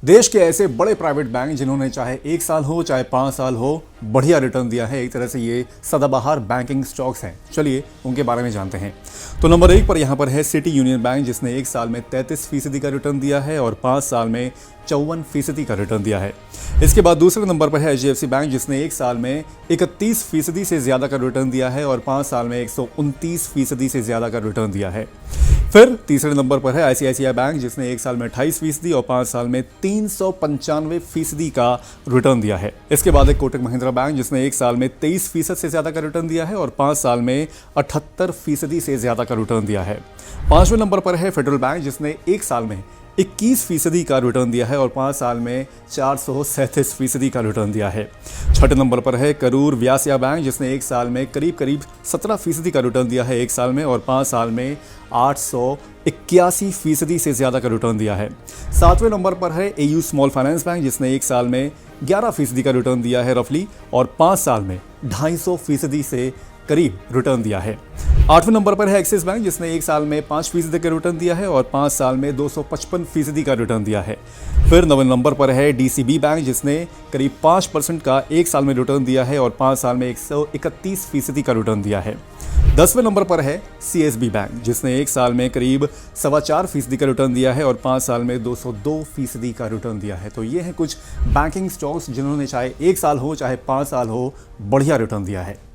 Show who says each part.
Speaker 1: देश के ऐसे बड़े प्राइवेट बैंक जिन्होंने चाहे 1 साल हो चाहे 5 साल हो बढ़िया रिटर्न दिया है, एक तरह से ये सदाबहार बैंकिंग स्टॉक्स हैं। चलिए उनके बारे में जानते हैं। तो नंबर 1 पर यहाँ पर है सिटी यूनियन बैंक, जिसने 1 साल में 33% का रिटर्न दिया है और 5 साल में 54% का रिटर्न दिया है। इसके बाद दूसरे नंबर पर है HDFC बैंक, जिसने 1 साल में 31% से ज़्यादा का रिटर्न दिया है और 5 साल में 129% से ज़्यादा का रिटर्न दिया है। फिर तीसरे नंबर पर है ICICI बैंक, जिसने 1 साल में 28% और 5 साल में 395% का रिटर्न दिया है। इसके बाद है कोटक महिंद्रा बैंक, जिसने 1 साल में 23% से ज़्यादा का रिटर्न दिया है और 5 साल में 78% से ज़्यादा का रिटर्न दिया है। 5वें नंबर पर है फेडरल बैंक, जिसने 1 साल में 21% का रिटर्न दिया है और 5 साल में 437% का रिटर्न दिया है। 6ठे नंबर पर है करूर व्यास्य बैंक, जिसने 1 साल में करीब 17% का रिटर्न दिया है 1 साल में और 5 साल में 881% से ज़्यादा का रिटर्न दिया है। 7वें नंबर पर है AU स्मॉल फाइनेंस बैंक, जिसने 1 साल में 11% का रिटर्न दिया है रफली और 5 साल में 250% से करीब रिटर्न दिया है। 8वें नंबर पर है एक्सिस बैंक, जिसने 1 साल में 5% का रिटर्न दिया है और 5 साल में 255% का रिटर्न दिया है। फिर 9वें नंबर पर है DCB बैंक, जिसने करीब 5% का 1 साल में रिटर्न दिया है और 5 साल में 131% का रिटर्न दिया है। 10वें नंबर पर है CSB बैंक, जिसने 1 साल में करीब 4.25% का रिटर्न दिया है और 5 साल में 202% का रिटर्न दिया है। तो ये हैं कुछ बैंकिंग स्टॉक्स जिन्होंने चाहे 1 साल हो चाहे 5 साल हो बढ़िया रिटर्न दिया है।